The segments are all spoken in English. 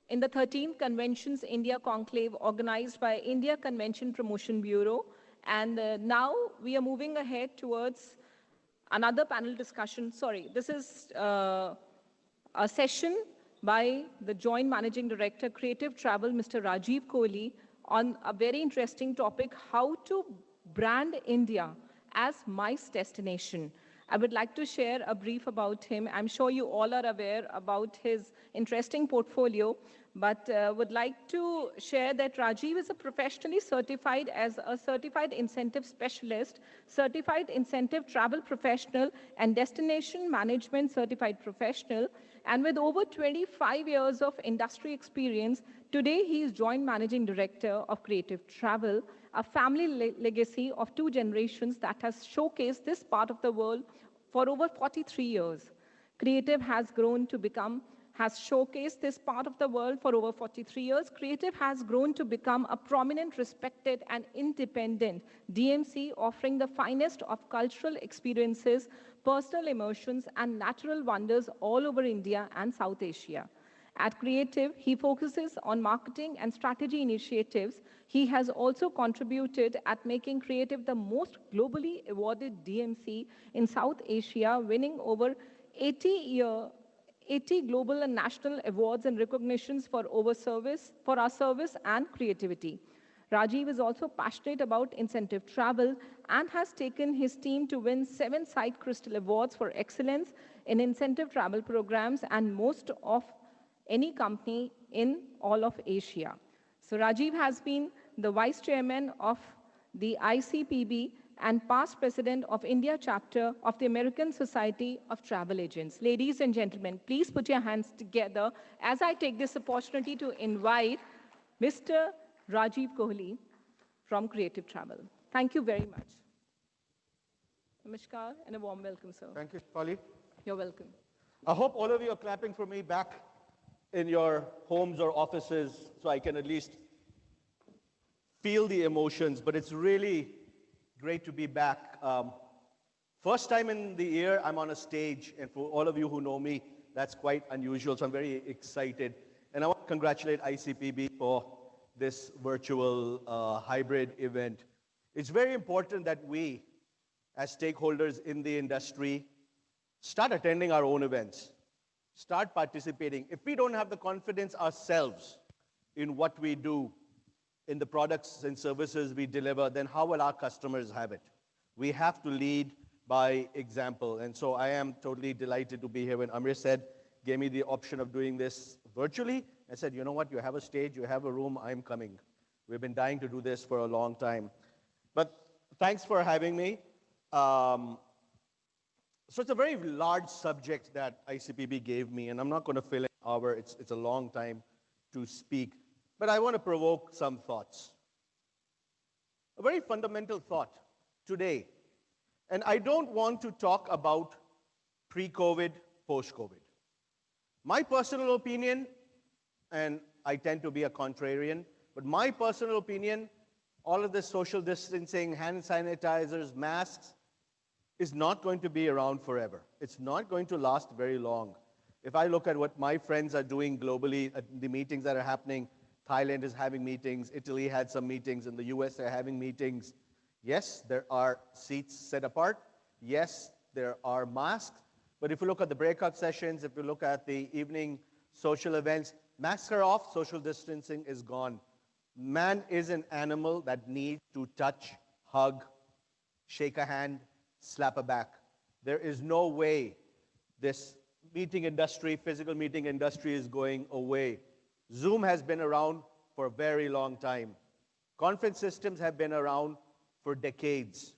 in the 13th Conventions India Conclave organized by India Convention Promotion Bureau. And now we are moving ahead towards another panel discussion. Sorry, this is a session by the Joint Managing Director, Creative Travel, Mr. Rajiv Kohli, on a very interesting topic, how to brand India as MICE destination. I would like to share a brief about him. I'm sure you all are aware about his interesting portfolio, but would like to share that Rajiv is a professionally certified as a certified incentive specialist, certified incentive travel professional, and destination management certified professional. And with over 25 years of industry experience, today he is Joint Managing Director of Creative Travel, a family legacy of 2 generations that has showcased this part of the world for over 43 years. Creative has showcased this part of the world for over 43 years. Creative has grown to become a prominent, respected, and independent DMC offering the finest of cultural experiences, personal emotions, and natural wonders all over India and South Asia. At Creative, he focuses on marketing and strategy initiatives. He has also contributed at making Creative the most globally awarded DMC in South Asia, winning over 80 global and national awards and recognitions for our service and creativity. Rajiv is also passionate about incentive travel and has taken his team to win 7 Side Crystal Awards for excellence in incentive travel programs and most of any company in all of Asia. So Rajiv has been the Vice Chairman of the ICPB and past President of India Chapter of the American Society of Travel Agents. Ladies and gentlemen, please put your hands together as I take this opportunity to invite Mr. Rajiv Kohli from Creative Travel. Thank you very much. Namaskar and a warm welcome, sir. Thank you, Shefali. You're welcome. I hope all of you are clapping for me back in your homes or offices so I can at least feel the emotions, but it's really great to be back. First time in the year I'm on a stage, and for all of you who know me, that's quite unusual, so I'm very excited. And I want to congratulate ICPB for this virtual hybrid event. It's very important that we, as stakeholders in the industry, start attending our own events, start participating. If we don't have the confidence ourselves in what we do, in the products and services we deliver, then how will our customers have it? We have to lead by example. And so I am totally delighted to be here. When Amir gave me the option of doing this virtually, I said, you know what, you have a stage, you have a room, I'm coming. We've been dying to do this for a long time. But thanks for having me. So it's a very large subject that ICPB gave me, and I'm not going to fill an hour. It's a long time to speak. But I want to provoke some thoughts. A very fundamental thought today. And I don't want to talk about pre-COVID, post-COVID. My personal opinion, and I tend to be a contrarian, but my personal opinion, all of this social distancing, hand sanitizers, masks, is not going to be around forever. It's not going to last very long. If I look at what my friends are doing globally, the meetings that are happening, Thailand is having meetings, Italy had some meetings, in the US are having meetings. Yes, there are seats set apart. Yes, there are masks. But if you look at the breakout sessions, if you look at the evening social events, masks are off, social distancing is gone. Man is an animal that needs to touch, hug, shake a hand, slap a back. There is no way this meeting industry, physical meeting industry is going away. Zoom has been around for a very long time. Conference systems have been around for decades.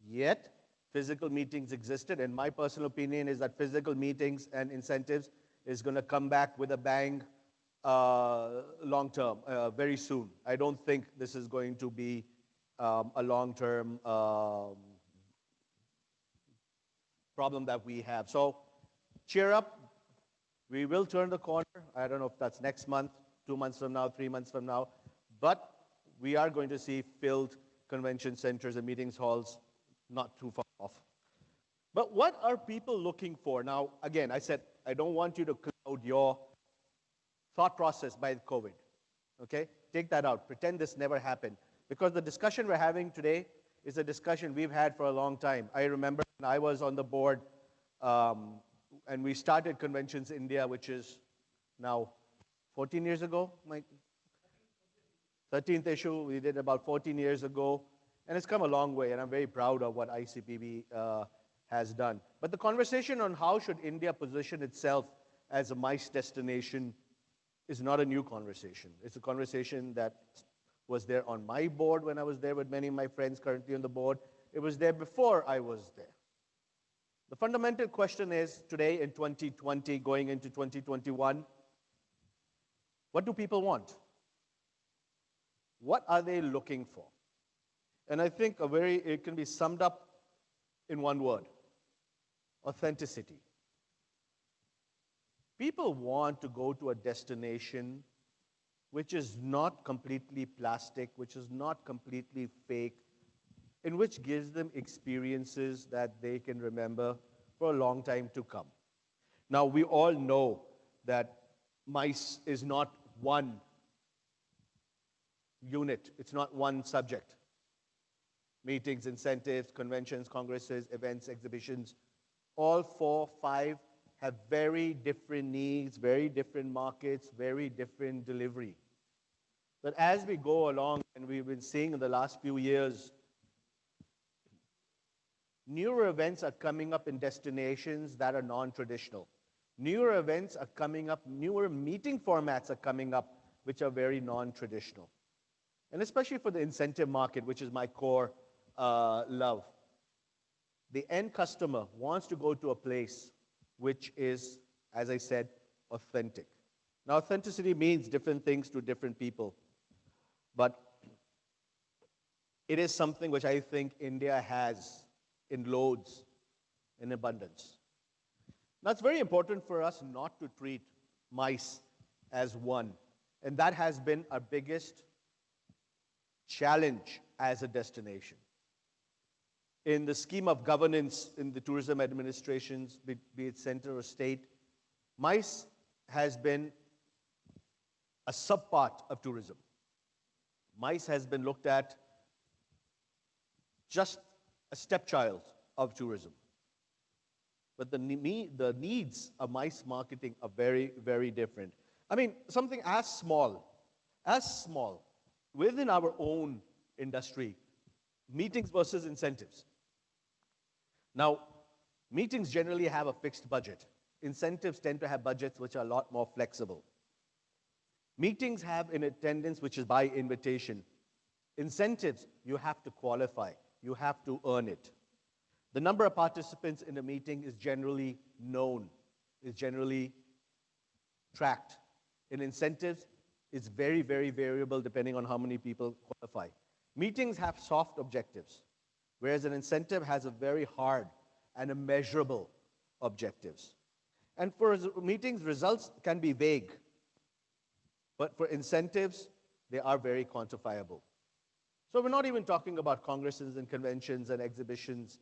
Yet, physical meetings existed, and my personal opinion is that physical meetings and incentives is going to come back with a bang long term, very soon. I don't think this is going to be a long-term problem that we have. So cheer up. We will turn the corner. I don't know if that's next month, 2 months from now, 3 months from now, but we are going to see filled convention centers and meetings halls not too far off. But what are people looking for? Now, again, I said, I don't want you to cloud your thought process by COVID. Okay? Take that out. Pretend this never happened. Because the discussion we're having today is a discussion we've had for a long time. I remember when I was on the board and we started Conventions India, which is now 14 years ago, Mike? 13th issue we did about 14 years ago. And it's come a long way, and I'm very proud of what ICPB has done. But the conversation on how should India position itself as a MICE destination is not a new conversation. It's a conversation that was there on my board when I was there with many of my friends currently on the board. It was there before I was there. The fundamental question is, today in 2020, going into 2021, what do people want? What are they looking for? And I think it can be summed up in one word: authenticity. People want to go to a destination which is not completely plastic, which is not completely fake, and which gives them experiences that they can remember for a long time to come. Now, we all know that MICE is not one unit. It's not one subject. Meetings, incentives, conventions, congresses, events, exhibitions, all 4, 5 have very different needs, very different markets, very different delivery. But as we go along, and we've been seeing in the last few years, newer events are coming up in destinations that are non-traditional. Newer events are coming up, newer meeting formats are coming up, which are very non-traditional. And especially for the incentive market, which is my core love. The end customer wants to go to a place which is, as I said, authentic. Now, authenticity means different things to different people, but it is something which I think India has in loads, in abundance. Now, it's very important for us not to treat MICE as one, and that has been our biggest challenge as a destination. In the scheme of governance in the tourism administrations, be it center or state, MICE has been a subpart of tourism. MICE has been looked at just a stepchild of tourism. But the needs of MICE marketing are very, very different. I mean, something as small, within our own industry, meetings versus incentives. Now, meetings generally have a fixed budget. Incentives tend to have budgets which are a lot more flexible. Meetings have an attendance which is by invitation. Incentives, you have to qualify. You have to earn it. The number of participants in a meeting is generally known, is generally tracked. In incentives, it's very, very variable depending on how many people qualify. Meetings have soft objectives, whereas an incentive has a very hard and a measurable objectives. And for meetings, results can be vague, but for incentives, they are very quantifiable. So we're not even talking about congresses and conventions and exhibitions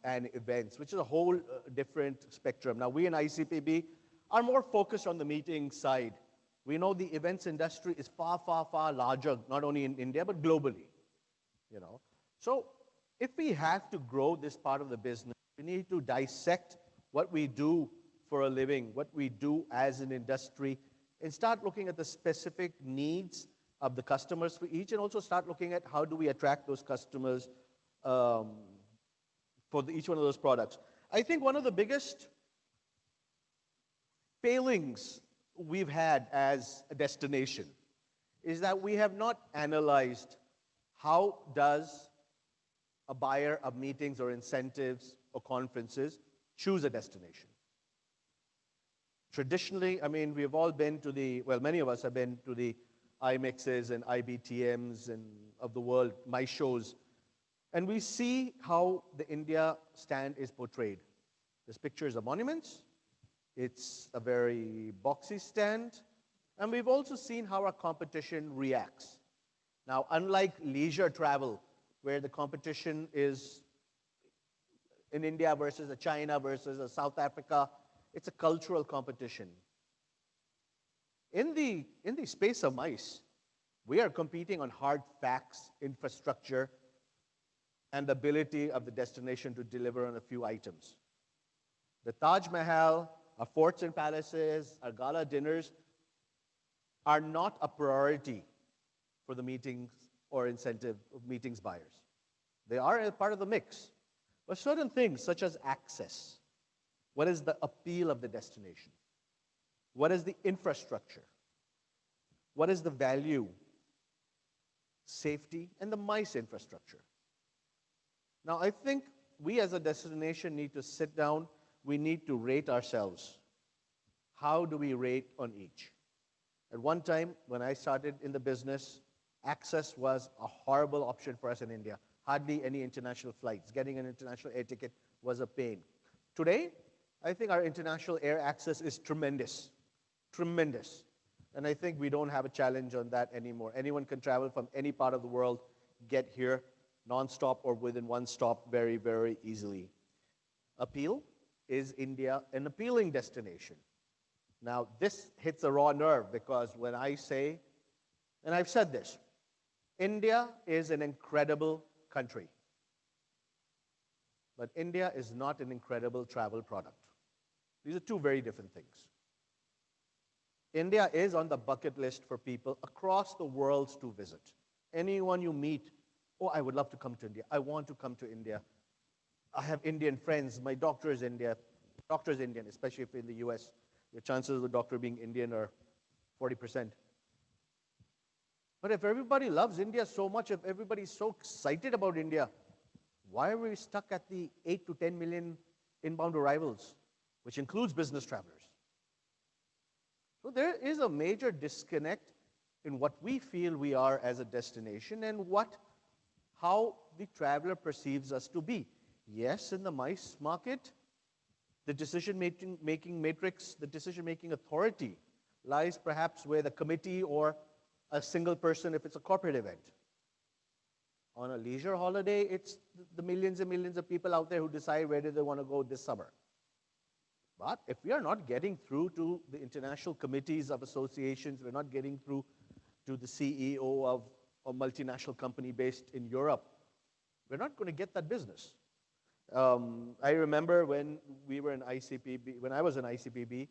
and events, which is a whole different spectrum. Now, we in ICPB are more focused on the meeting side. We know the events industry is far, far, far larger, not only in India, but globally. You know? So if we have to grow this part of the business, we need to dissect what we do for a living, what we do as an industry, and start looking at the specific needs of the customers for each, and also start looking at how do we attract those customers for each one of those products. I think one of the biggest failings we've had as a destination is that we have not analyzed how does a buyer of meetings or incentives or conferences choose a destination. Traditionally, I mean, we've all been to many of us have been to the IMEXs and IBTMs and of the world, MICE shows, and we see how the India stand is portrayed. There's pictures of monuments, it's a very boxy stand, and we've also seen how our competition reacts. Now, unlike leisure travel, where the competition is in India versus a China versus a South Africa, it's a cultural competition. In the space of MICE, we are competing on hard facts, infrastructure, and the ability of the destination to deliver on a few items. The Taj Mahal, our forts and palaces, our gala dinners are not a priority for the meetings or incentive of meetings buyers. They are a part of the mix. But certain things such as access, what is the appeal of the destination? What is the infrastructure? What is the value, safety, and the MICE infrastructure? Now, I think we as a destination need to sit down. We need to rate ourselves. How do we rate on each? At one time, when I started in the business, access was a horrible option for us in India. Hardly any international flights. Getting an international air ticket was a pain. Today, I think our international air access is tremendous. Tremendous. And I think we don't have a challenge on that anymore. Anyone can travel from any part of the world, get here, non-stop or within one stop very, very easily. Appeal, is India an appealing destination? Now, this hits a raw nerve because when I say, and I've said this, India is an incredible country. But India is not an incredible travel product. These are two very different things. India is on the bucket list for people across the world to visit. Anyone you meet, oh, I would love to come to India. I want to come to India. I have Indian friends. My doctor is Indian, especially if in the US. The chances of the doctor being Indian are 40%. But if everybody loves India so much, if everybody's so excited about India, why are we stuck at the 8 to 10 million inbound arrivals, which includes business travelers? So there is a major disconnect in what we feel we are as a destination and how the traveler perceives us to be. Yes, in the MICE market, the decision-making matrix, the decision-making authority lies perhaps where the committee or a single person if it's a corporate event. On a leisure holiday, it's the millions and millions of people out there who decide where do they want to go this summer. But if we are not getting through to the international committees of associations, we're not getting through to the CEO of a multinational company based in Europe, we're not going to get that business. I remember when we were in ICPB, when I was in ICPB,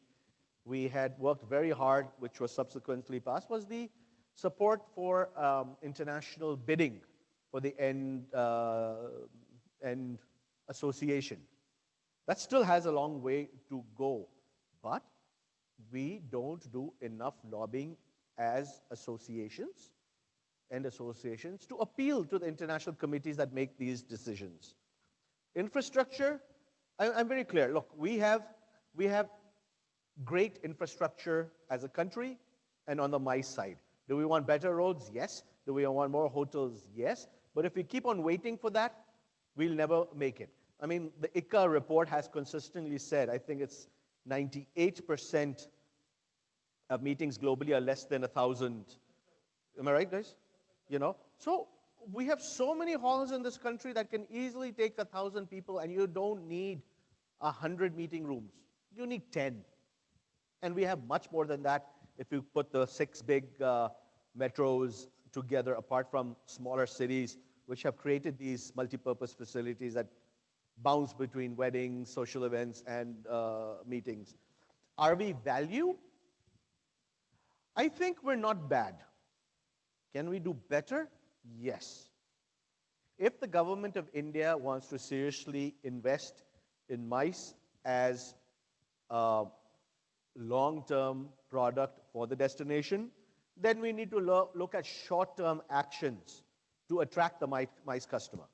we had worked very hard, which was subsequently passed, was the support for international bidding for the end association. That still has a long way to go, but we don't do enough lobbying as associations to appeal to the international committees that make these decisions. Infrastructure, I'm very clear. Look, we have great infrastructure as a country and on the MICE side. Do we want better roads? Yes. Do we want more hotels? Yes. But if we keep on waiting for that, we'll never make it. I mean, the ICA report has consistently said, I think it's 98% of meetings globally are less than 1,000. Am I right, guys? You know? So we have so many halls in this country that can easily take 1,000 people, and you don't need 100 meeting rooms. You need 10. And we have much more than that if you put the 6 big metros together, apart from smaller cities, which have created these multi-purpose facilities that bounce between weddings, social events, and meetings. Are we value? I think we're not bad. Can we do better? Yes. If the government of India wants to seriously invest in MICE as a long-term product for the destination, then we need to look at short-term actions to attract the MICE customer.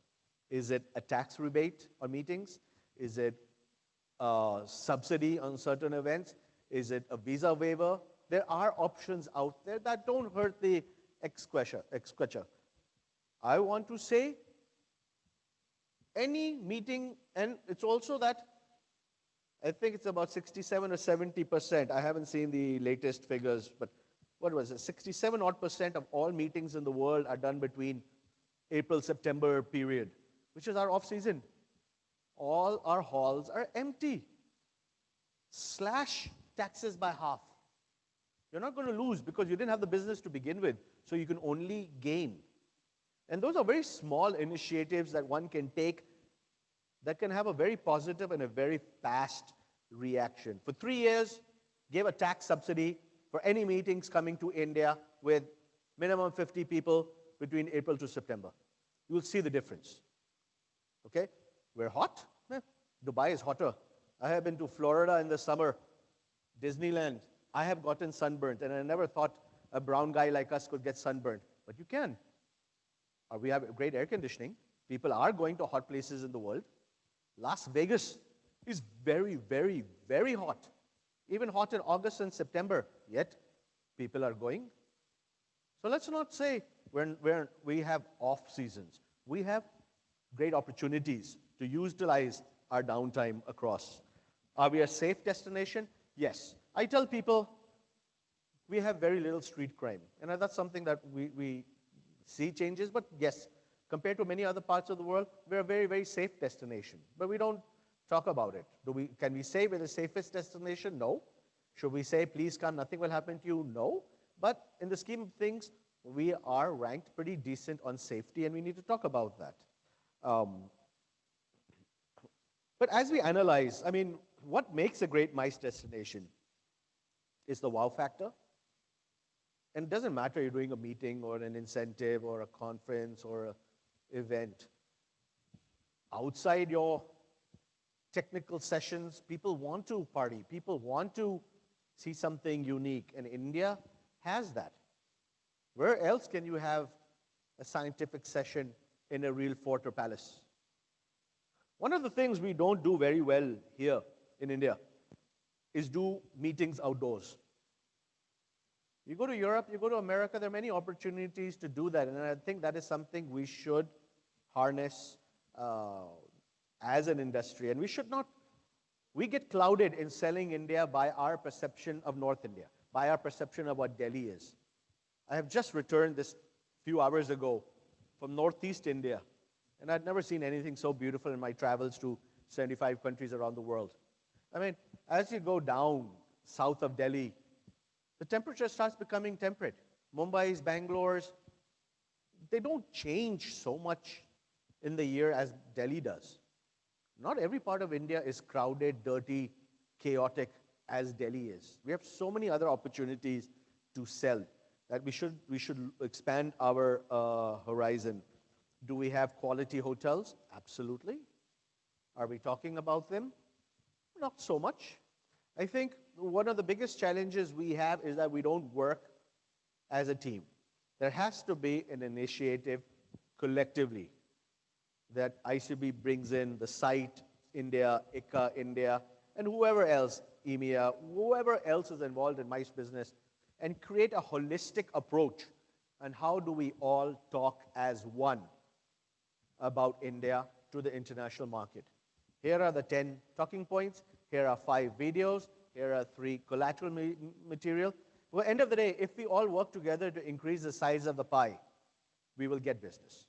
Is it a tax rebate on meetings? Is it a subsidy on certain events? Is it a visa waiver? There are options out there that don't hurt the exchequer. I want to say any meeting, and it's also that I think it's about 67 or 70%. I haven't seen the latest figures, but what was it? 67 odd % of all meetings in the world are done between April-September period, which is our off-season. All our halls are empty. Slash taxes by half. You're not going to lose because you didn't have the business to begin with, so you can only gain. And those are very small initiatives that one can take that can have a very positive and a very fast reaction. For 3 years, gave a tax subsidy for any meetings coming to India with minimum 50 people between April to September. You will see the difference. Okay? We're hot. Dubai is hotter. I have been to Florida in the summer, Disneyland. I have gotten sunburnt, and I never thought a brown guy like us could get sunburnt. But you can. We have great air conditioning. People are going to hot places in the world. Las Vegas is very, very, very hot. Even hot in August and September. Yet, people are going. So let's not say we have off seasons. We have great opportunities to utilize our downtime across. Are we a safe destination? Yes. I tell people we have very little street crime. And that's something that we see changes. But yes, compared to many other parts of the world, we're a very, very safe destination. But we don't talk about it. Can we say we're the safest destination? No. Should we say, please come, nothing will happen to you? No. But in the scheme of things, we are ranked pretty decent on safety, and we need to talk about that. But as we analyze, I mean, what makes a great MICE destination is the wow factor. And it doesn't matter you're doing a meeting or an incentive or a conference or an event. Outside your technical sessions, people want to party. People want to see something unique. And India has that. Where else can you have a scientific session in a real fort or palace? One of the things we don't do very well here in India is do meetings outdoors. You go to Europe, you go to America, there are many opportunities to do that. And I think that is something we should harness as an industry. And we should not, we get clouded in selling India by our perception of North India, by our perception of what Delhi is. I have just returned this few hours ago from Northeast India. And I'd never seen anything so beautiful in my travels to 75 countries around the world. I mean, as you go down south of Delhi, the temperature starts becoming temperate. Mumbai's, Bangalore's, they don't change so much in the year as Delhi does. Not every part of India is crowded, dirty, chaotic as Delhi is. We have so many other opportunities to sell that we should expand our horizon. Do we have quality hotels? Absolutely. Are we talking about them? Not so much. I think one of the biggest challenges we have is that we don't work as a team. There has to be an initiative collectively that ICB brings in the site, India, ICA, India, and whoever else, EMEA, whoever else is involved in MICE business, and create a holistic approach on how do we all talk as one about India to the international market. Here are the 10 talking points. Here are 5 videos. Here are 3 collateral material. Well, end of the day, if we all work together to increase the size of the pie, we will get business.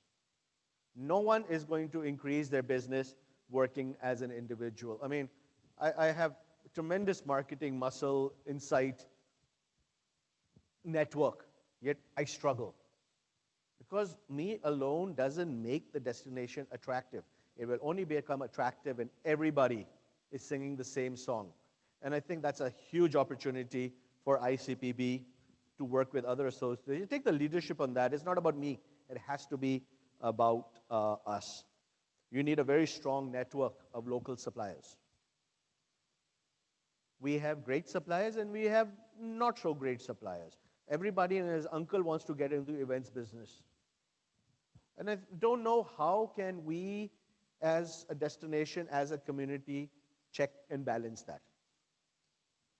No one is going to increase their business working as an individual. I mean, I have tremendous marketing muscle, insight, network, yet I struggle. Because me alone doesn't make the destination attractive. It will only become attractive when everybody is singing the same song. And I think that's a huge opportunity for ICPB to work with other associations. Take the leadership on that. It's not about me. It has to be about us. You need a very strong network of local suppliers. We have great suppliers and we have not so great suppliers. Everybody and his uncle wants to get into events business. And I don't know how can we as a destination, as a community, check and balance that.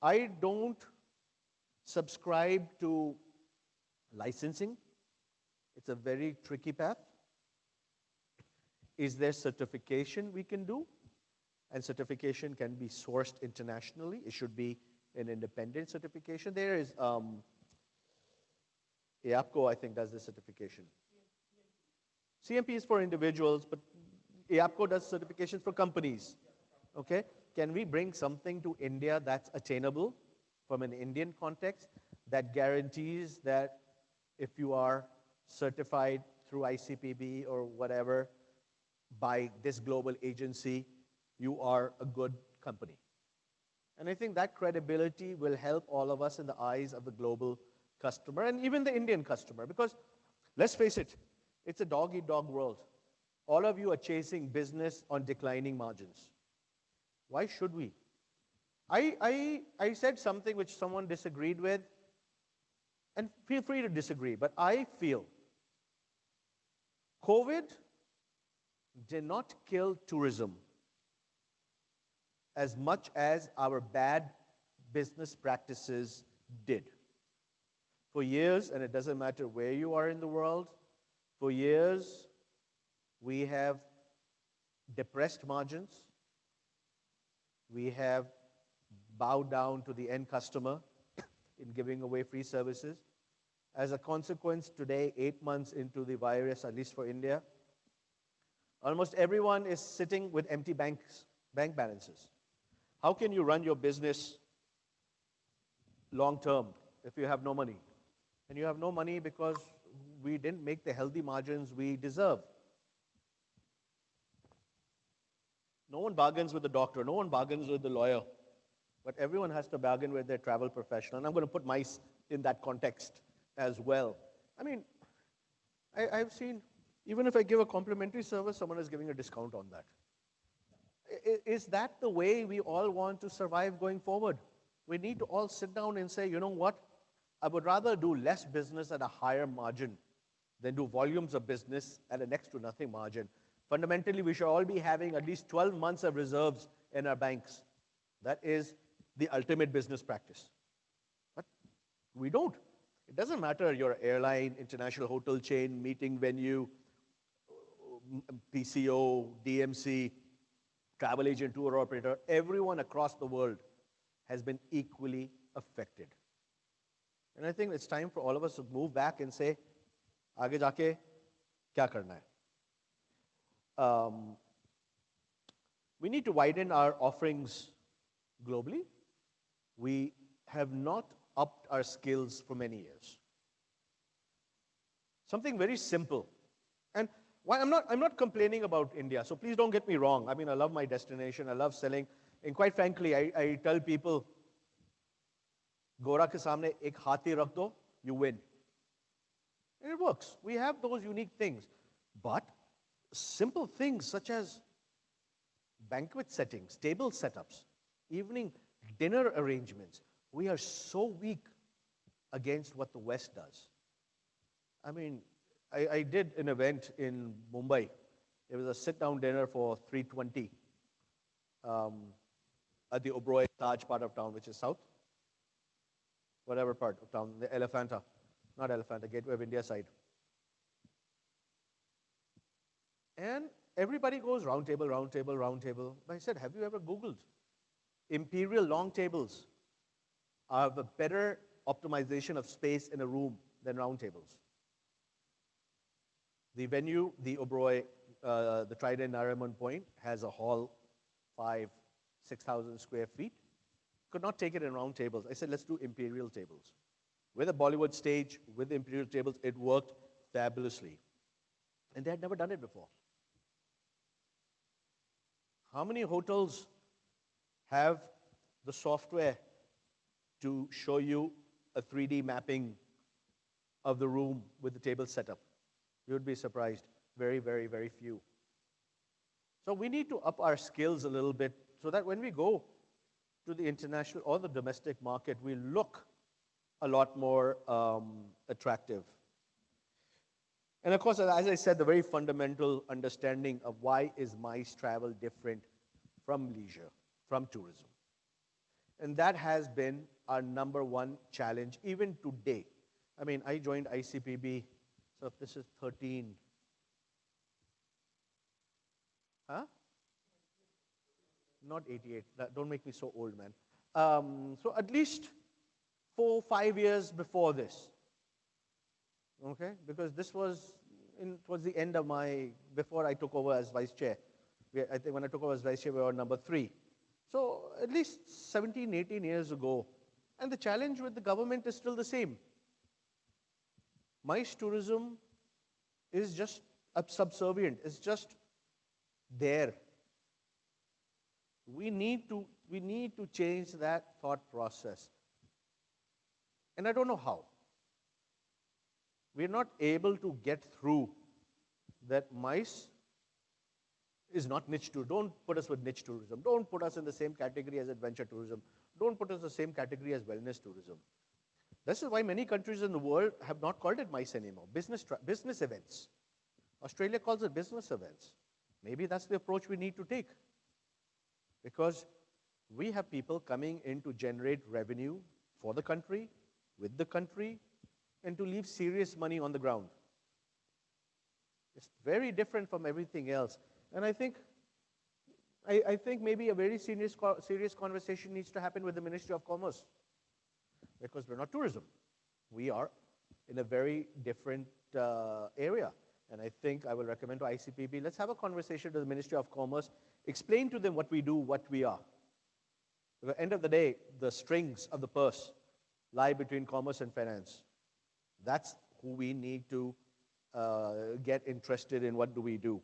I don't subscribe to licensing. It's a very tricky path. Is there certification we can do? And certification can be sourced internationally. It should be an independent certification. There is IAPCO, I think, does this certification. CMP is for individuals, but IAPCO does certifications for companies. Okay? Can we bring something to India that's attainable from an Indian context that guarantees that if you are certified through ICPB or whatever by this global agency, you are a good company. And I think that credibility will help all of us in the eyes of the global customer and even the Indian customer. Because let's face it, it's a dog-eat-dog world. All of you are chasing business on declining margins. Why should we? I said something which someone disagreed with, and feel free to disagree, but I feel COVID did not kill tourism as much as our bad business practices did. For years, and it doesn't matter where you are in the world, for years we have depressed margins. We have bowed down to the end customer in giving away free services. As a consequence, today, 8 months into the virus, at least for India, almost everyone is sitting with empty bank balances. How can you run your business long term if you have no money? And you have no money because we didn't make the healthy margins we deserve. No one bargains with the doctor, no one bargains with the lawyer, but everyone has to bargain with their travel professional. And I'm going to put mice in that context as well. I mean, I've seen, even if I give a complimentary service, someone is giving a discount on that. Is that the way we all want to survive going forward? We need to all sit down and say, you know what? I would rather do less business at a higher margin than do volumes of business at a next to nothing margin. Fundamentally, we should all be having at least 12 months of reserves in our banks. That is the ultimate business practice. But we don't. It doesn't matter your airline, international hotel chain, meeting venue, PCO, DMC, travel agent, tour operator, everyone across the world has been equally affected. And I think it's time for all of us to move back and say, आगे जाके क्या करना है? We need to widen our offerings globally. We have not upped our skills for many years. Something very simple. And why I'm not complaining about India, so please don't get me wrong. I mean, I love my destination, I love selling. And quite frankly, I tell people, Gora ke samne ek hathi rakh do, you win. And it works. We have those unique things. But simple things such as banquet settings, table setups, evening dinner arrangements, we are so weak against what the West does. I mean, I did an event in Mumbai. It was a sit-down dinner for 320 at the Oberoi Taj part of town, which is south. Whatever part of town, the Elephanta, not Elephanta, Gateway of India side. And everybody goes round table, round table, round table. But I said, have you ever Googled? Imperial long tables have a better optimization of space in a room than round tables. The venue, the Oberoi, the Trident Nariman Point, has a hall, 6,000 square feet. Could not take it in round tables. I said, let's do imperial tables. With a Bollywood stage, with imperial tables, it worked fabulously. And they had never done it before. How many hotels have the software to show you a 3D mapping of the room with the table setup? You would be surprised. Very, very, very few. So we need to up our skills a little bit so that when we go to the international or the domestic market, we look a lot more attractive. And of course, as I said, the very fundamental understanding of why is MICE travel different from leisure, from tourism. And that has been our number one challenge, even today. I mean, I joined ICPB, so if this is 13. Huh? Not 88. Don't make me so old, man. So at least 4, 5 years before this. Okay? Because this was towards the end of before I took over as vice chair. I think when I took over as vice chair, we were number 3. So at least 17, 18 years ago, And the challenge with the government is still the same. MICE tourism is just subservient, it's just there. We need to change that thought process. And I don't know how. We're not able to get through that MICE is not niche tourism. Don't put us with niche tourism. Don't put us in the same category as adventure tourism. Don't put us in the same category as wellness tourism. This is why many countries in the world have not called it MICE anymore. Business events. Australia calls it business events. Maybe that's the approach we need to take. Because we have people coming in to generate revenue for the country, with the country, and to leave serious money on the ground. It's very different from everything else. And I think maybe a very serious conversation needs to happen with the Ministry of Commerce. Because we're not tourism. We are in a very different area. And I think I will recommend to ICPB, let's have a conversation with the Ministry of Commerce, explain to them what we do, what we are. At the end of the day, the strings of the purse lie between commerce and finance. That's who we need to get interested in what do we do.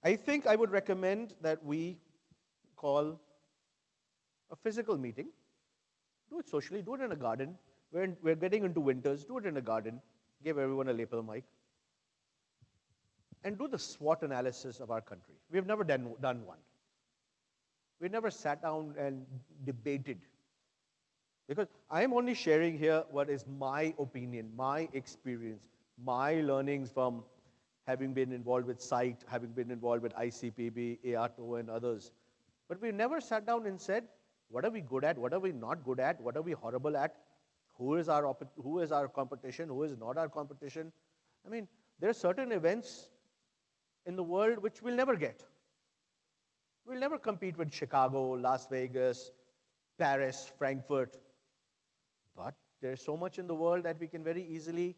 I think I would recommend that we call a physical meeting. Do it socially, do it in a garden. We're getting into winters, do it in a garden. Give everyone a lapel mic. And do the SWOT analysis of our country. We've never done one. We never sat down and debated. Because I'm only sharing here what is my opinion, my experience, my learnings from having been involved with CIC, having been involved with ICPB, ARTO, and others. But we never sat down and said, what are we good at? What are we not good at? What are we horrible at? Who is our competition? Who is not our competition? I mean, there are certain events in the world which we'll never get. We'll never compete with Chicago, Las Vegas, Paris, Frankfurt. But there's so much in the world that we can very easily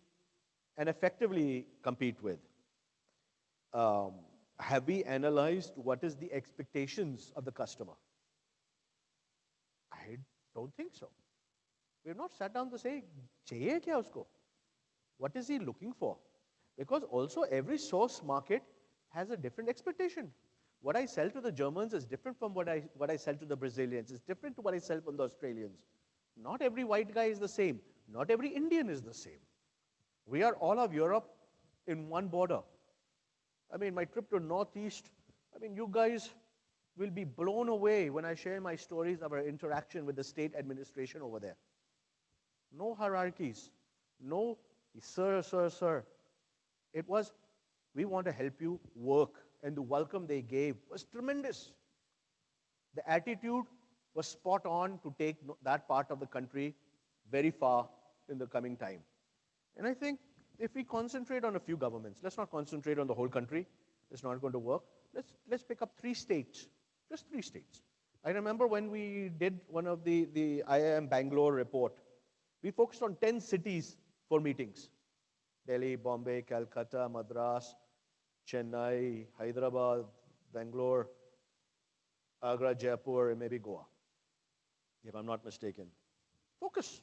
and effectively compete with. Have we analyzed what is the expectations of the customer? I don't think so. We have not sat down to say, chahiye kya usko? What is he looking for? Because also every source market has a different expectation. What I sell to the Germans is different from what I sell to the Brazilians. It's different to what I sell from the Australians. Not every white guy is the same. Not every Indian is the same. We are all of Europe in one border. I mean, my trip to Northeast, I mean, you guys will be blown away when I share my stories of our interaction with the state administration over there. No hierarchies. No, sir, sir, sir. It was, we want to help you work. And the welcome they gave was tremendous. The attitude was spot on to take that part of the country very far in the coming time. And I think if we concentrate on a few governments, let's not concentrate on the whole country. It's not going to work. Let's pick up 3 states, just 3 states. I remember when we did one of the IIM Bangalore report, we focused on 10 cities for meetings. Delhi, Bombay, Calcutta, Madras, Chennai, Hyderabad, Bangalore, Agra, Jaipur, and maybe Goa, if I'm not mistaken. Focus.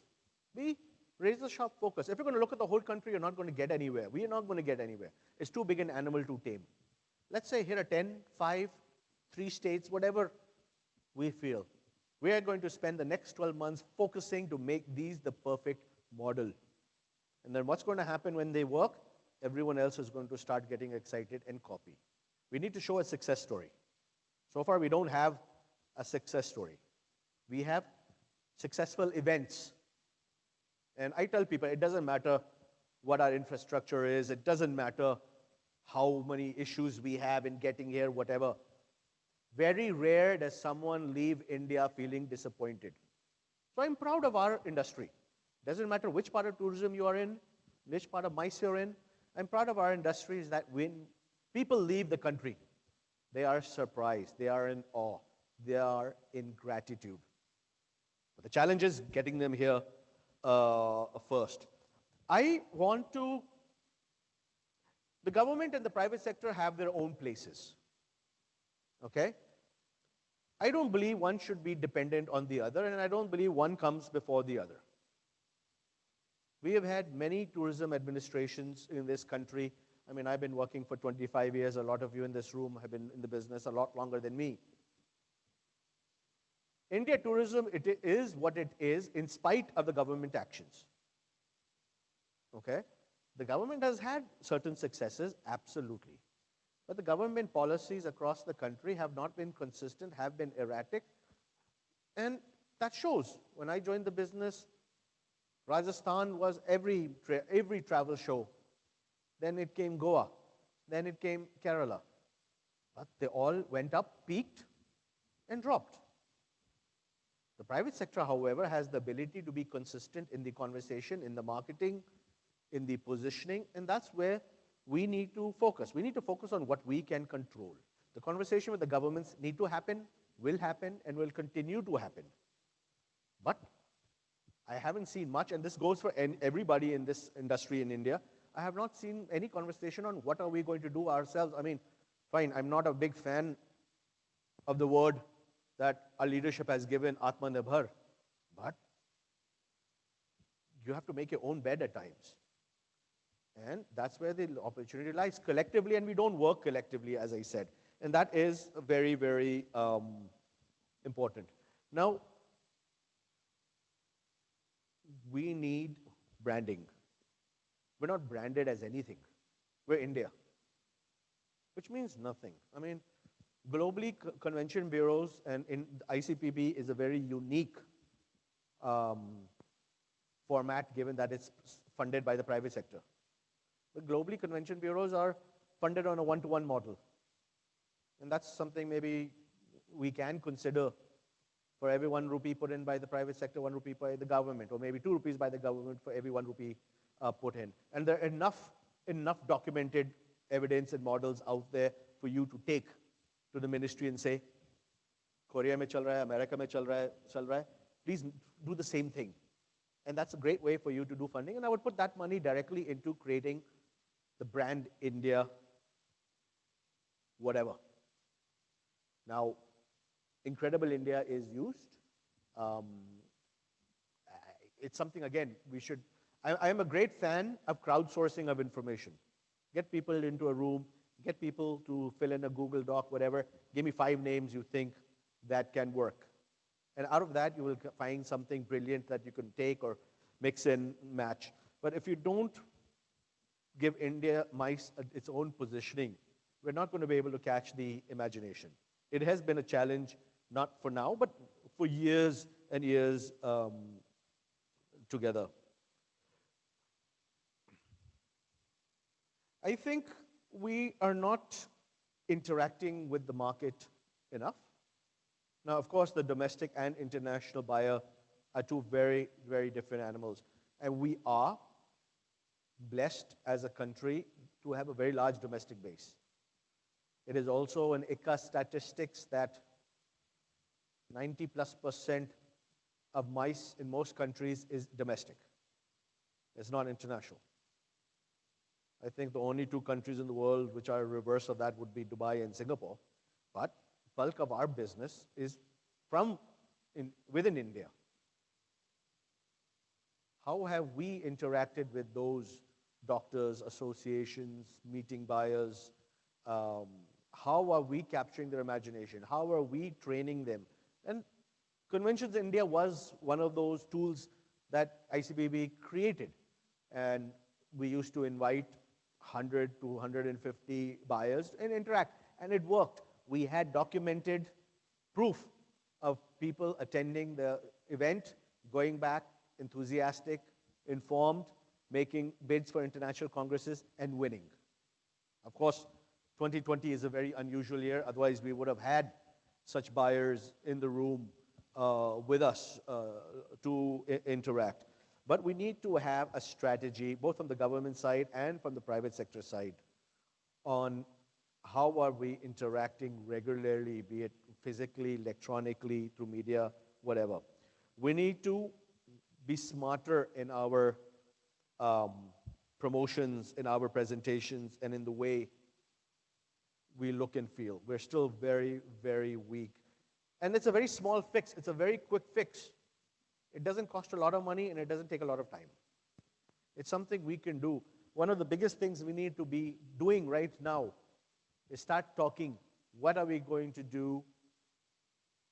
Raise the sharp focus. If you're going to look at the whole country, you're not going to get anywhere. We are not going to get anywhere. It's too big an animal to tame. Let's say here are 10, 5, 3 states, whatever we feel. We are going to spend the next 12 months focusing to make these the perfect model. And then what's going to happen when they work? Everyone else is going to start getting excited and copy. We need to show a success story. So far, we don't have a success story. We have successful events. And I tell people, it doesn't matter what our infrastructure is. It doesn't matter how many issues we have in getting here, whatever. Very rare does someone leave India feeling disappointed. So I'm proud of our industry. Doesn't matter which part of tourism you are in, which part of MICE you're in. I'm proud of our industry is that when people leave the country, they are surprised, they are in awe, they are in gratitude. But the challenge is getting them here first. The government and the private sector have their own places, okay? I don't believe one should be dependent on the other, and I don't believe one comes before the other. We have had many tourism administrations in this country. I mean, I've been working for 25 years. A lot of you in this room have been in the business a lot longer than me. India tourism, it is what it is in spite of the government actions. Okay? The government has had certain successes, absolutely. But the government policies across the country have not been consistent, have been erratic. And that shows. When I joined the business, Rajasthan was every travel show. Then it came Goa. Then it came Kerala. But they all went up, peaked, and dropped. The private sector, however, has the ability to be consistent in the conversation, in the marketing, in the positioning, and that's where we need to focus. We need to focus on what we can control. The conversation with the governments need to happen, will happen, and will continue to happen. But I haven't seen much, and this goes for everybody in this industry in India. I have not seen any conversation on what are we going to do ourselves. I mean, fine, I'm not a big fan of the word that our leadership has given, Atmanirbhar, but you have to make your own bed at times. And that's where the opportunity lies collectively, and we don't work collectively, as I said. And that is very, very important. Now, we need branding. We're not branded as anything. We're India, which means nothing. I mean, globally, convention bureaus and in ICPB is a very unique format, given that it's funded by the private sector. But globally, convention bureaus are funded on a one-to-one model. And that's something maybe we can consider. For every 1 rupee put in by the private sector, 1 rupee by the government, or maybe 2 rupees by the government for every 1 rupee put in. And there are enough documented evidence and models out there for you to take to the ministry and say, Korea mein chal raha hai, America mein chal raha hai, please do the same thing. And that's a great way for you to do funding. And I would put that money directly into creating the brand India, whatever. Now, Incredible India is used. It's something, again, we should, I am a great fan of crowdsourcing of information. Get people into a room, get people to fill in a Google Doc, whatever. Give me 5 names you think that can work. And out of that, you will find something brilliant that you can take or mix and match. But if you don't give India its own positioning, we're not going to be able to catch the imagination. It has been a challenge, not for now, but for years and years together. I think we are not interacting with the market enough. Now, of course, the domestic and international buyer are two very, very different animals. And we are blessed as a country to have a very large domestic base. It is also an ICA statistics that 90+% of MICE in most countries is domestic. It's not international. I think the only 2 countries in the world which are reverse of that would be Dubai and Singapore. But bulk of our business is within India. How have we interacted with those doctors, associations, meeting buyers? How are we capturing their imagination? How are we training them? And Conventions India was one of those tools that ICBB created. And we used to invite 100 to 150 buyers and interact. And it worked. We had documented proof of people attending the event, going back, enthusiastic, informed, making bids for international congresses, and winning. Of course, 2020 is a very unusual year. Otherwise, we would have had such buyers in the room with us to interact. But we need to have a strategy, both from the government side and from the private sector side, on how are we interacting regularly, be it physically, electronically, through media, whatever. We need to be smarter in our promotions, in our presentations, and in the way we look and feel. We're still very, very weak. And it's a very small fix. It's a very quick fix. It doesn't cost a lot of money and it doesn't take a lot of time. It's something we can do. One of the biggest things we need to be doing right now is start talking, what are we going to do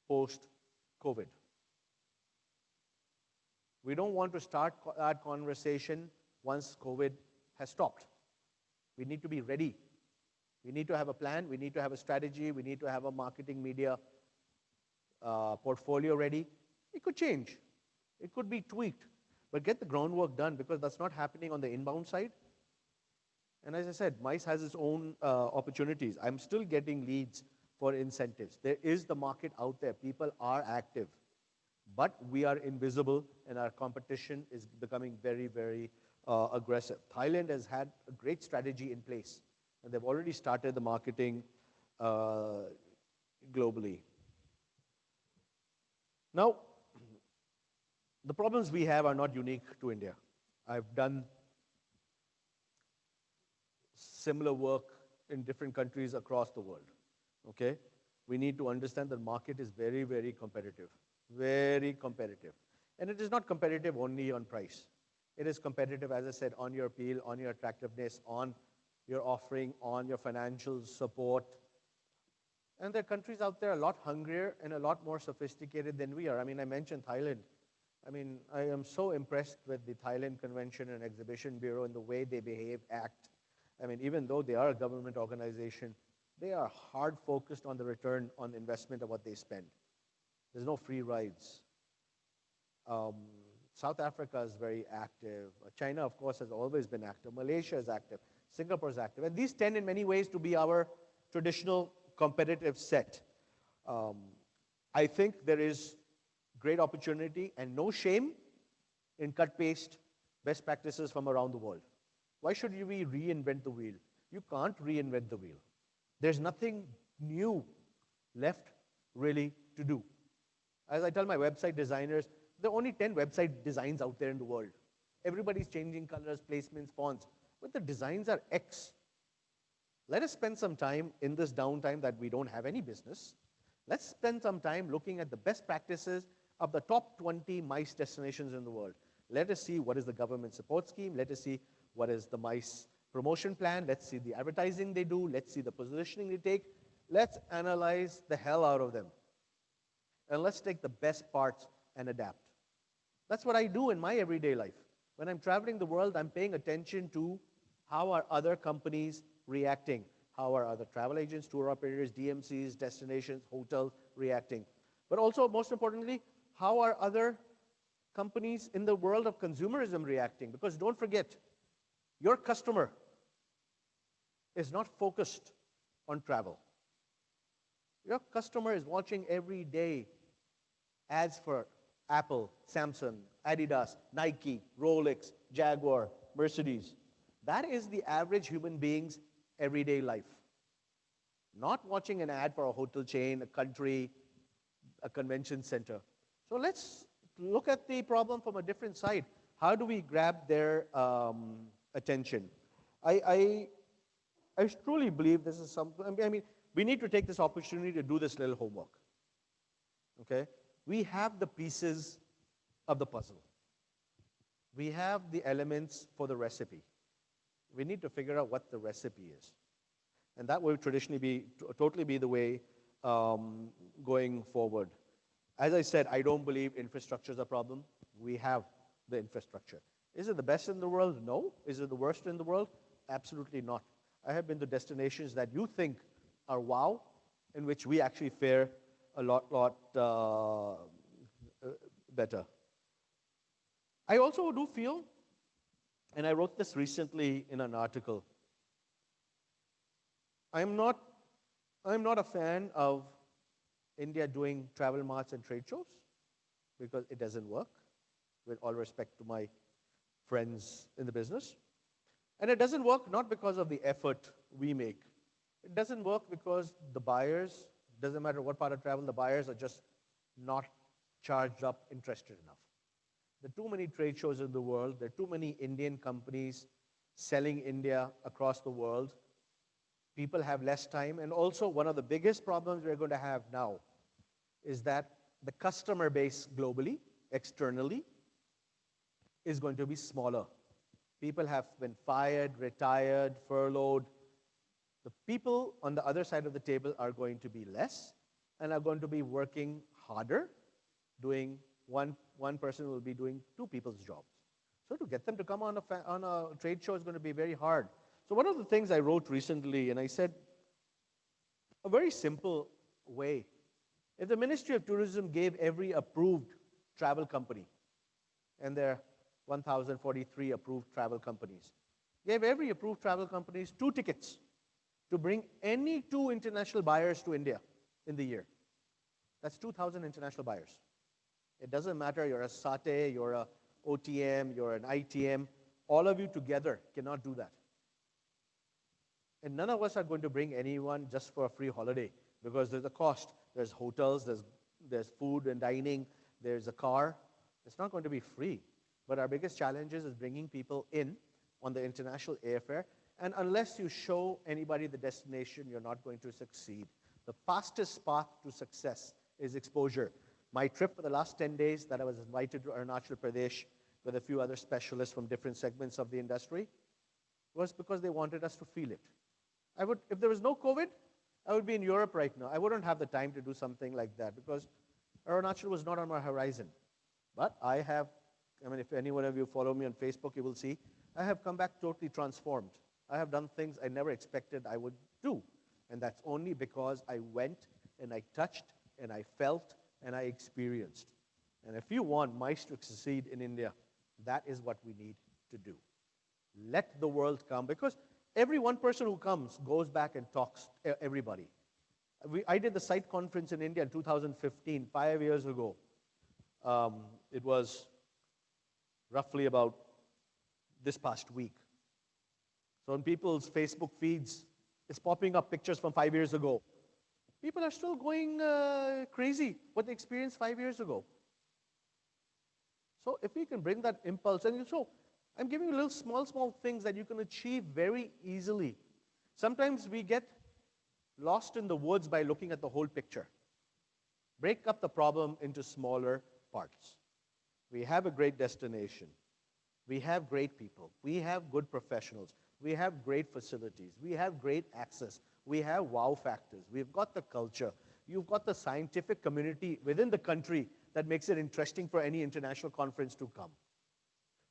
post-COVID? We don't want to start that conversation once COVID has stopped. We need to be ready. We need to have a plan. We need to have a strategy. We need to have a marketing media portfolio ready. It could change. It could be tweaked. But get the groundwork done, because that's not happening on the inbound side. And as I said, MICE has its own opportunities. I'm still getting leads for incentives. There is the market out there. People are active. But we are invisible, and our competition is becoming very, very aggressive. Thailand has had a great strategy in place, and they've already started the marketing globally. Now, the problems we have are not unique to India. I've done similar work in different countries across the world, okay? We need to understand the market is very, very competitive, very competitive. And it is not competitive only on price. It is competitive, as I said, on your appeal, on your attractiveness, on your offering, on your financial support. And there are countries out there a lot hungrier and a lot more sophisticated than we are. I mean, I mentioned Thailand. I mean, I am so impressed with the Thailand Convention and Exhibition Bureau and the way they behave, act. I mean, even though they are a government organization, they are hard focused on the return on investment of what they spend. There's no free rides. South Africa is very active. China, of course, has always been active. Malaysia is active. Singapore is active. And these tend in many ways to be our traditional competitive set. I think there is great opportunity and no shame in cut-paste best practices from around the world. Why should we reinvent the wheel? You can't reinvent the wheel. There's nothing new left really to do. As I tell my website designers, there are only 10 website designs out there in the world. Everybody's changing colors, placements, fonts, but the designs are X. Let us spend some time in this downtime that we don't have any business. Let's spend some time looking at the best practices of the top 20 MICE destinations in the world. Let us see what is the government support scheme. Let us see what is the MICE promotion plan. Let's see the advertising they do. Let's see the positioning they take. Let's analyze the hell out of them. And let's take the best parts and adapt. That's what I do in my everyday life. When I'm traveling the world, I'm paying attention to how are other companies reacting. How are other travel agents, tour operators, DMCs, destinations, hotels reacting? But also, most importantly, how are other companies in the world of consumerism reacting? Because don't forget, your customer is not focused on travel. Your customer is watching every day ads for Apple, Samsung, Adidas, Nike, Rolex, Jaguar, Mercedes. That is the average human being's everyday life. Not watching an ad for a hotel chain, a country, a convention center. So let's look at the problem from a different side. How do we grab their attention? I truly believe this is something, I mean, we need to take this opportunity to do this little homework. Okay? We have the pieces of the puzzle. We have the elements for the recipe. We need to figure out what the recipe is. And that will traditionally totally be the way going forward. As I said, I don't believe infrastructure is a problem. We have the infrastructure. Is it the best in the world? No. Is it the worst in the world? Absolutely not. I have been to destinations that you think are wow, in which we actually fare a lot better. I also do feel, and I wrote this recently in an article, I'm not a fan of India doing travel marts and trade shows because it doesn't work, with all respect to my friends in the business. And it doesn't work not because of the effort we make. It doesn't work because the buyers, doesn't matter what part of travel, the buyers are just not charged up, interested enough. There are too many trade shows in the world. There are too many Indian companies selling India across the world. People have less time. And also, one of the biggest problems we're going to have now is that the customer base globally, externally, is going to be smaller. People have been fired, retired, furloughed. The people on the other side of the table are going to be less and are going to be working harder, doing one person will be doing two people's jobs. So to get them to come on a trade show is going to be very hard. So one of the things I wrote recently, and I said, a very simple way. If the Ministry of Tourism gave every approved travel company, and there are 1,043 approved travel companies, gave every approved travel companies 2 tickets to bring any 2 international buyers to India in the year. That's 2,000 international buyers. It doesn't matter, you're a SATE, you're a OTM, you're an ITM, all of you together cannot do that. And none of us are going to bring anyone just for a free holiday because there's a cost. There's hotels, there's food and dining, there's a car. It's not going to be free. But our biggest challenge is bringing people in on the international airfare. And unless you show anybody the destination, you're not going to succeed. The fastest path to success is exposure. My trip for the last 10 days that I was invited to Arunachal Pradesh with a few other specialists from different segments of the industry was because they wanted us to feel it. If there was no COVID, I would be in Europe right now. I wouldn't have the time to do something like that because Arunachal was not on my horizon. But if any one of you follow me on Facebook, you will see, I have come back totally transformed. I have done things I never expected I would do. And that's only because I went and I touched and I felt and I experienced. And if you want MICE to succeed in India, that is what we need to do. Let the world come, because every one person who comes goes back and talks to everybody. I did the site conference in India in 2015, 5 years ago. It was roughly about this past week. So on people's Facebook feeds, it's popping up pictures from 5 years ago. People are still going crazy what they experienced 5 years ago. So if we can bring that impulse, and so I'm giving you little small things that you can achieve very easily. Sometimes we get lost in the woods by looking at the whole picture. Break up the problem into smaller parts. We have a great destination. We have great people. We have good professionals. We have great facilities. We have great access. We have wow factors. We've got the culture. You've got the scientific community within the country that makes it interesting for any international conference to come.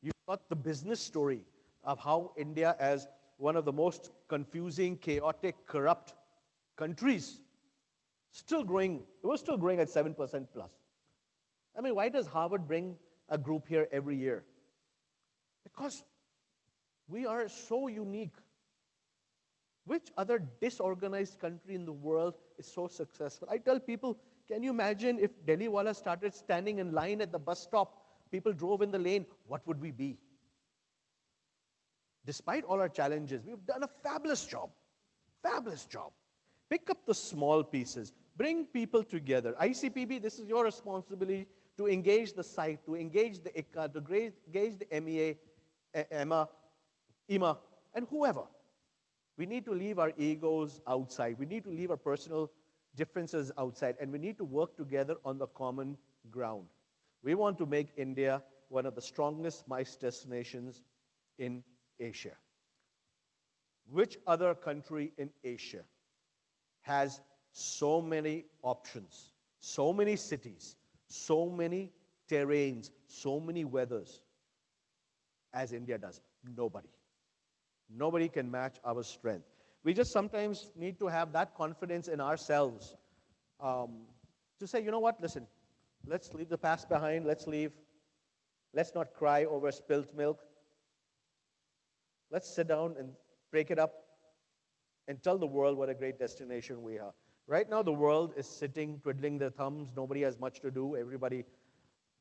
You've got the business story of how India, as one of the most confusing, chaotic, corrupt countries, still growing. It was still growing at 7% plus. I mean, why does Harvard bring a group here every year? Because we are so unique. Which other disorganized country in the world is so successful? I tell people, can you imagine if Delhiwala started standing in line at the bus stop, people drove in the lane, what would we be? Despite all our challenges, we've done a fabulous job. Fabulous job. Pick up the small pieces. Bring people together. ICPB, this is your responsibility to engage the site, to engage the ICA, to engage the MEA, EMA, IMA, and whoever. We need to leave our egos outside. We need to leave our personal differences outside, and we need to work together on the common ground. We want to make India one of the strongest MICE destinations in Asia. Which other country in Asia has so many options, so many cities, so many terrains, so many weathers as India does? Nobody. Nobody can match our strength. We just sometimes need to have that confidence in ourselves to say, you know what, listen, let's leave the past behind, let's not cry over spilt milk. Let's sit down and break it up and tell the world what a great destination we are. Right now, the world is sitting, twiddling their thumbs. Nobody has much to do. Everybody,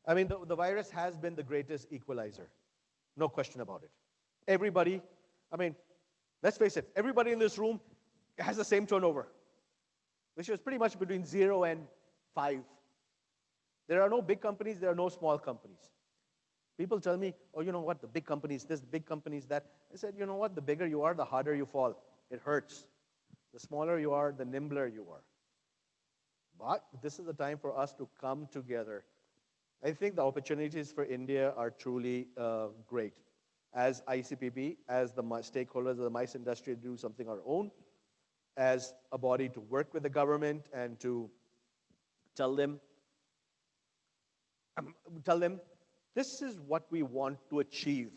the virus has been the greatest equalizer. No question about it. Everybody, let's face it, everybody in this room has the same turnover, which is pretty much between 0 and 5. There are no big companies, there are no small companies. People tell me, oh, you know what, the big companies this, the big companies that. I said, you know what, the bigger you are, the harder you fall. It hurts. The smaller you are, the nimbler you are. but this is the time for us to come together. I think the opportunities for India are truly great. As ICPB, as the stakeholders of the MICE industry, do something our own, as a body to work with the government and to tell them, this is what we want to achieve.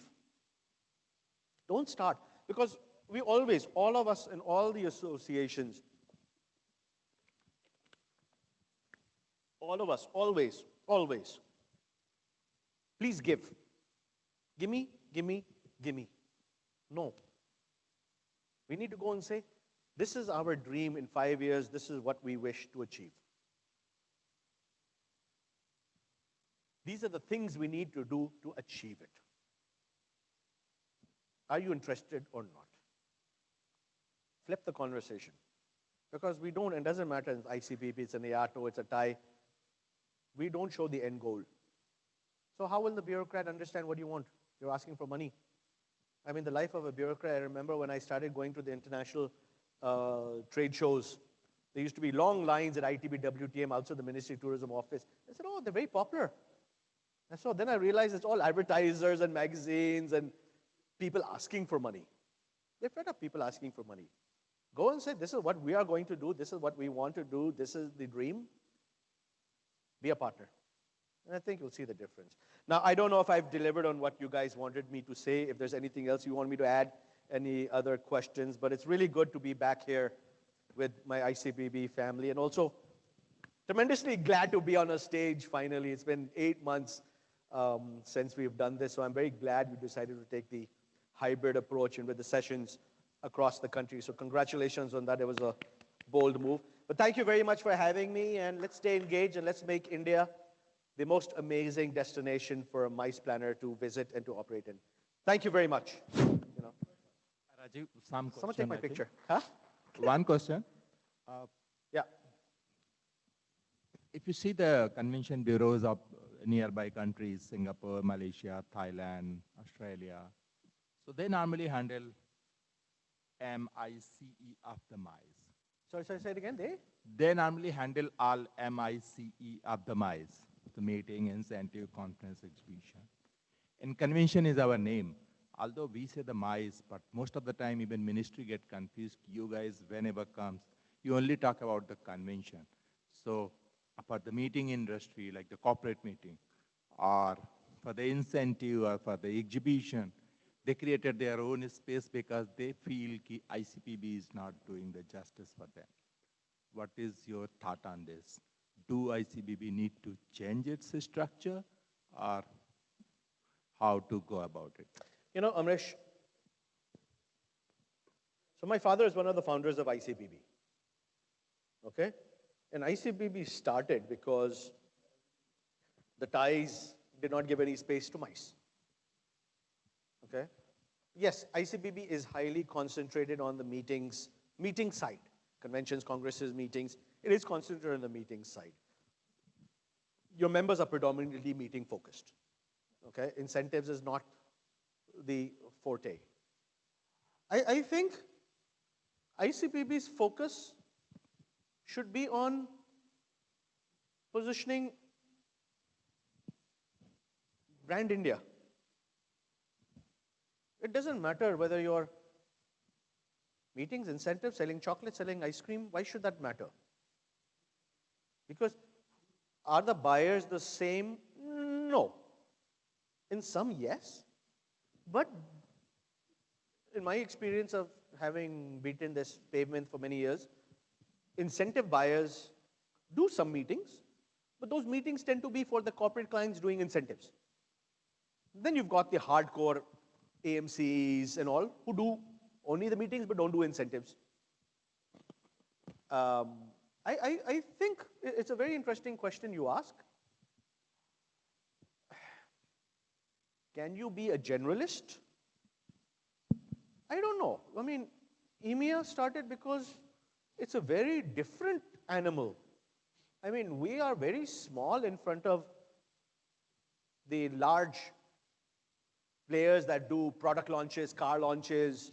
Don't start, because we always, all of us in all the associations, all of us, always, please give. Gimme, gimme, gimme. No. We need to go and say, this is our dream in 5 years, this is what we wish to achieve. These are the things we need to do to achieve it. Are you interested or not? Flip the conversation. Because we don't, it doesn't matter, it's ICPP, it's an IATO, it's a TIE. We don't show the end goal. So how will the bureaucrat understand what you want? You're asking for money. I mean, the life of a bureaucrat, I remember when I started going to the international trade shows, there used to be long lines at ITB WTM outside the Ministry of Tourism office. I said, oh, they're very popular. And so then I realized it's all advertisers and magazines and people asking for money. They're fed up people asking for money. Go and say, this is what we are going to do, this is what we want to do, this is the dream. Be a partner. And I think you'll see the difference. Now, I don't know if I've delivered on what you guys wanted me to say, if there's anything else you want me to add, any other questions, but it's really good to be back here with my ICPB family, and also tremendously glad to be on a stage finally. It's been 8 months since we've done this, so I'm very glad we decided to take the hybrid approach and with the sessions across the country. So congratulations on that. It was a bold move. But thank you very much for having me, and let's stay engaged and let's make India the most amazing destination for a MICE planner to visit and to operate in. Thank you very much. Rajiv, some question. Someone take my picture. Huh? One question. Yeah. If you see the convention bureaus of nearby countries, Singapore, Malaysia, Thailand, Australia, so they normally handle MICE of the MICE. Sorry, say it again. They normally handle all MICE of the MICE, the meeting, incentive, conference, exhibition. And convention is our name. Although we say the MICE, but most of the time even ministry get confused. You guys, whenever comes, you only talk about the convention. So for the meeting industry, like the corporate meeting, or for the incentive or for the exhibition, they created their own space because they feel that ICPB is not doing the justice for them. What is your thought on this? Do ICPB need to change its structure, or how to go about it? You know, Amrish, so my father is one of the founders of ICPB, okay? And ICPB started because the ties did not give any space to MICE, okay? Yes, ICPB is highly concentrated on the meeting side, conventions, congresses, meetings. It is concentrated on the meeting side. Your members are predominantly meeting focused, okay? Incentives is not the forte. I think ICPB's focus should be on positioning brand India. It doesn't matter whether you're meetings, incentives, selling chocolate, selling ice cream. Why should that matter? Because are the buyers the same? No. In some, yes. But in my experience of having beaten this pavement for many years, incentive buyers do some meetings, but those meetings tend to be for the corporate clients doing incentives. Then you've got the hardcore AMCs and all who do only the meetings but don't do incentives. I think it's a very interesting question you ask. Can you be a generalist? I don't know. I mean, EMEA started because it's a very different animal. I mean, we are very small in front of the large players that do product launches, car launches,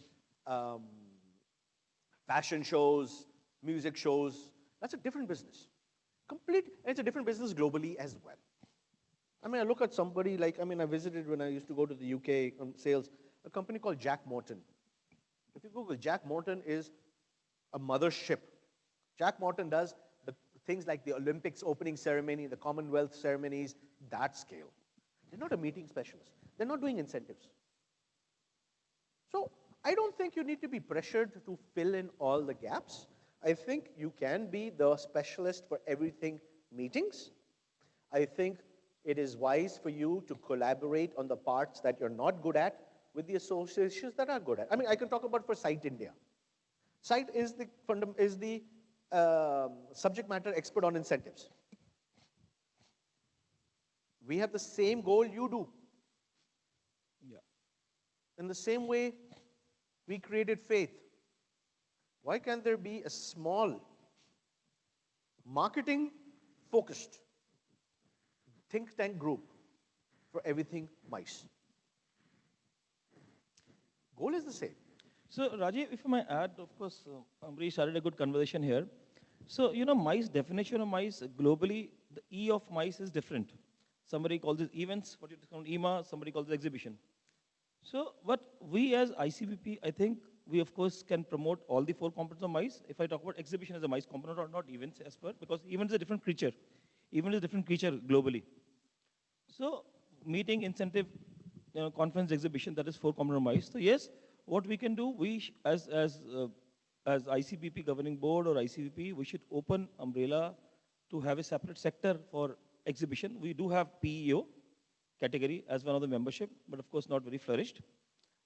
fashion shows, music shows. That's a different business. Complete, and it's a different business globally as well. I mean, I look at somebody like, I mean, I visited when I used to go to the UK on sales, a company called Jack Morton. If you Google, Jack Morton is a mothership. Jack Morton does the things like the Olympics opening ceremony, the Commonwealth ceremonies, that scale. They're not a meeting specialist. They're not doing incentives. So I don't think you need to be pressured to fill in all the gaps. I think you can be the specialist for everything meetings. I think it is wise for you to collaborate on the parts that you're not good at with the associations that are good at. I mean, I can talk about for CIC India. CIC is the subject matter expert on incentives. We have the same goal you do. Yeah. In the same way, we created Faith. Why can't there be a small, marketing-focused think tank group for everything mice? Goal is the same. So, Rajiv, if I may add, of course, Amrish started a good conversation here. So, mice, definition of mice, globally, the E of mice is different. Somebody calls it events, what you call EMA, somebody calls it exhibition. So, what we as ICBP, I think, we of course can promote all the 4 components of mice. If I talk about exhibition as a mice component or not events as per, because event is a different creature. Event is a different creature globally. So, meeting, incentive, conference, exhibition, that is 4 components of mice. So, yes, what we can do, we as ICBP governing board or ICBP, we should open umbrella to have a separate sector for exhibition. We do have PEO category as one of the membership, but of course not very flourished.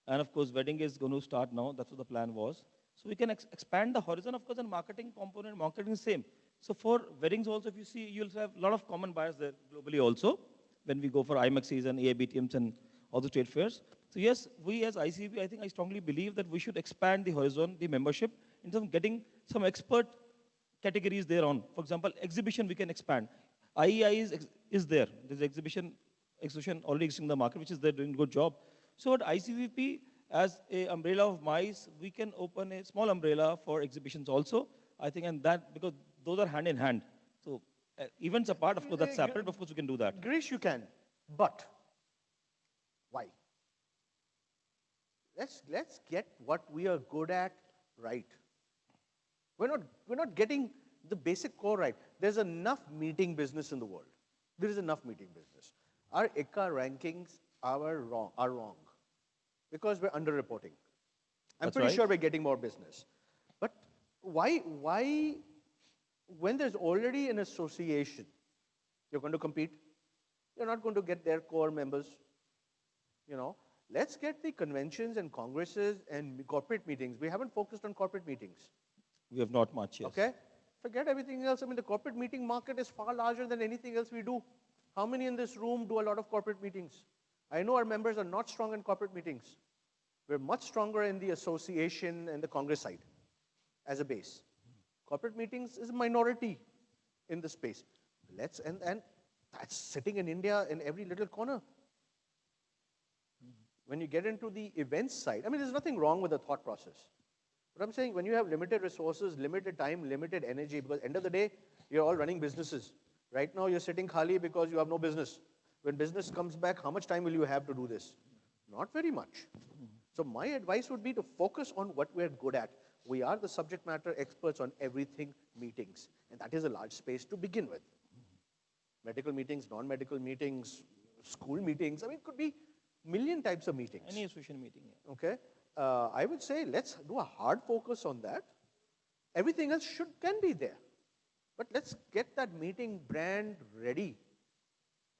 And of course, wedding is going to start now. That's what the plan was. So we can expand the horizon, of course, and marketing component. Marketing is same. So for weddings also, if you see, you'll have a lot of common buyers there globally also. When we go for IMAXs and AIBTMs and all the trade fairs. So yes, we as ICB, I think I strongly believe that we should expand the horizon, the membership, in terms of getting some expert categories there on. For example, exhibition we can expand. IEI is there. There's exhibition already existing in the market, which is there doing a good job. So at ICVP, as a umbrella of mice, we can open a small umbrella for exhibitions also. I think, and that, because those are hand in hand. So events apart, of course, that's separate, but of course we can do that. Girish, you can, but why? Let's get what we are good at right. We're not getting the basic core right. There's enough meeting business in the world. There is enough meeting business. Our ICA rankings are wrong because we're underreporting. I'm pretty sure we're getting more business. But why, when there's already an association, you're going to compete? You're not going to get their core members. Let's get the conventions and congresses and corporate meetings. We haven't focused on corporate meetings. We have not much, yes. Okay? Forget everything else. I mean, the corporate meeting market is far larger than anything else we do. How many in this room do a lot of corporate meetings? I know our members are not strong in corporate meetings. We're much stronger in the association and the Congress side as a base. Corporate meetings is a minority in the space. And that's sitting in India in every little corner. When you get into the events side, I mean, there's nothing wrong with the thought process. But I'm saying when you have limited resources, limited time, limited energy, because end of the day, you're all running businesses. Right now, you're sitting khali because you have no business. When business comes back, how much time will you have to do this? Not very much. So my advice would be to focus on what we're good at. We are the subject matter experts on everything meetings. And that is a large space to begin with. Medical meetings, non-medical meetings, school meetings. I mean, it could be a million types of meetings. Any association meeting. Yeah. Okay. I would say let's do a hard focus on that. Everything else can be there. But let's get that meeting brand ready.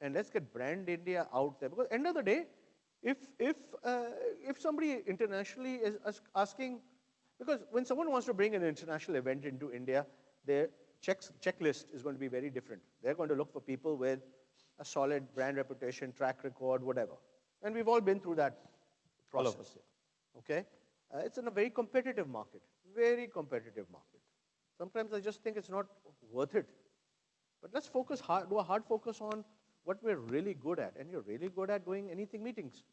And let's get brand India out there. Because end of the day, if somebody internationally is asking, because when someone wants to bring an international event into India, their checklist is going to be very different. They're going to look for people with a solid brand reputation, track record, whatever. And we've all been through that process. All of us, yeah. Okay? It's in a very competitive market. Very competitive market. Sometimes I just think it's not worth it. But let's focus hard, do a hard focus on what we're really good at. And you're really good at doing anything meetings.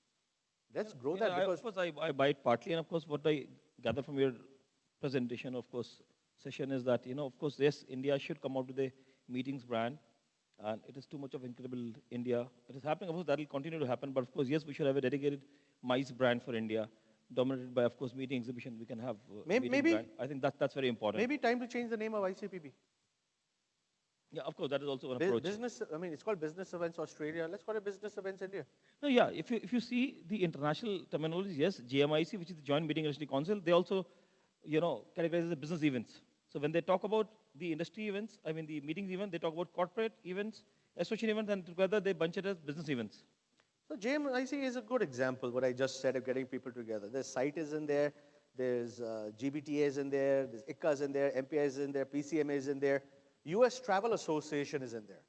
Let's grow that. Because of course, I buy it partly. And of course, what I gather from your presentation, of course, session is that, of course, yes, India should come out with a meetings brand. And it is too much of incredible India. It is happening, of course, that will continue to happen. But of course, yes, we should have a dedicated MICE brand for India, dominated by, of course, meeting exhibition. We can have meeting Maybe, brand. I think that's very important. maybe time to change the name of ICPB. Yeah, of course, that is also an approach. Business, I mean, it's called Business Events Australia. Let's call it Business Events India. No, yeah, if you see the international terminology, yes, GMIC, which is the Joint Meeting Industry Council, they also, categorize as the business events. So when they talk about the industry events, I mean the meetings event, they talk about corporate events, association events, and together they bunch it as business events. So JMIC is a good example, what I just said, of getting people together. There's CIT is in there, there's GBTA is in there, there's ICA is in there, MPI is in there, PCMA is in there, US Travel Association is in there.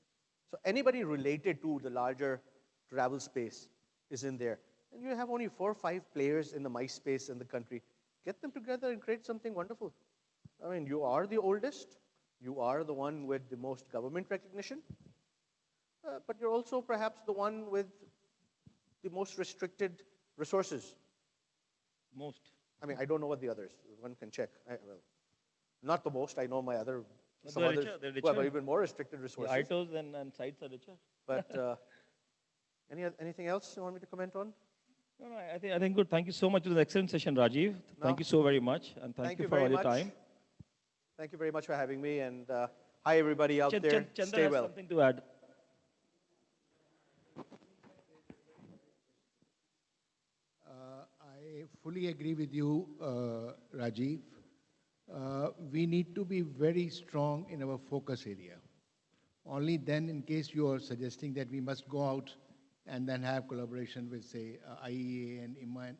So anybody related to the larger travel space is in there. And you have only 4 or 5 players in the MICE space in the country. Get them together and create something wonderful. I mean, you are the oldest, you are the one with the most government recognition, but you're also perhaps the one with the most restricted resources. Most. I mean, I don't know what the others, one can check. Well, not the most, I know my other, some They're others richer, they're who have richer. even more restricted resources. The ITOs and sites are richer. But anything else you want me to comment on? No, I think good. Thank you so much. It was an excellent session, Rajiv. Thank you so very much, and thank you for very all your much. time. Thank you very much for having me, and hi everybody out there. Chandan Stay has well. something to add. I fully agree with you, Rajiv. We need to be very strong in our focus area. Only then, in case you are suggesting that we must go out and then have collaboration with, say, IEA and IMA,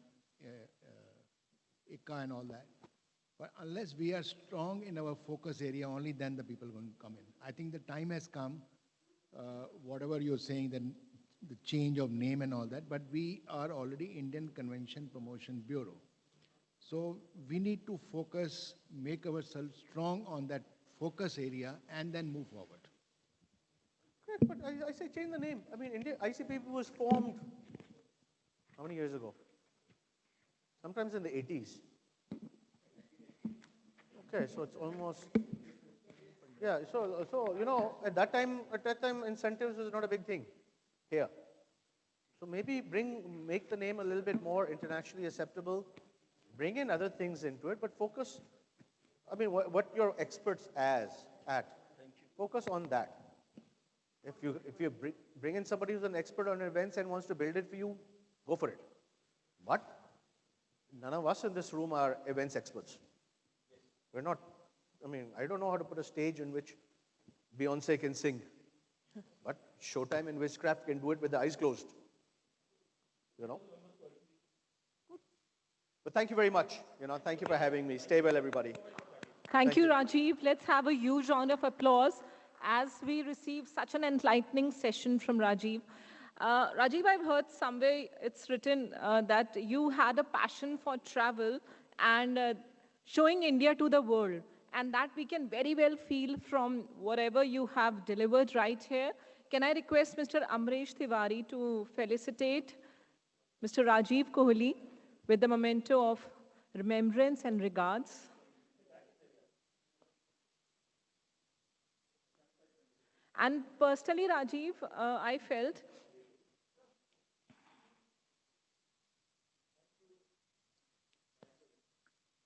ICA and all that. But unless we are strong in our focus area, only then the people are going to come in. I think the time has come, whatever you're saying, the change of name and all that, but we are already Indian Convention Promotion Bureau. So we need to focus, make ourselves strong on that focus area and then move forward. Correct, but I say change the name. I mean, ICPB was formed how many years ago? Sometimes in the 80s. Okay, so it's almost, yeah, so at that time incentives was not a big thing here. So maybe make the name a little bit more internationally acceptable, bring in other things into it, but focus, I mean, what you're experts at, focus on that. If you bring in somebody who's an expert on events and wants to build it for you, go for it. But none of us in this room are events experts. We're not, I mean, I don't know how to put a stage in which Beyonce can sing, but Showtime and Witchcraft can do it with the eyes closed. Good. But thank you very much. Thank you for having me. Stay well, everybody. Thank you, Rajiv. Let's have a huge round of applause as we receive such an enlightening session from Rajiv. Rajiv, I've heard somewhere it's written that you had a passion for travel and showing India to the world. And that we can very well feel from whatever you have delivered right here. Can I request Mr. Amresh Tiwari to felicitate Mr. Rajiv Kohli with the memento of remembrance and regards? And personally, Rajiv, I felt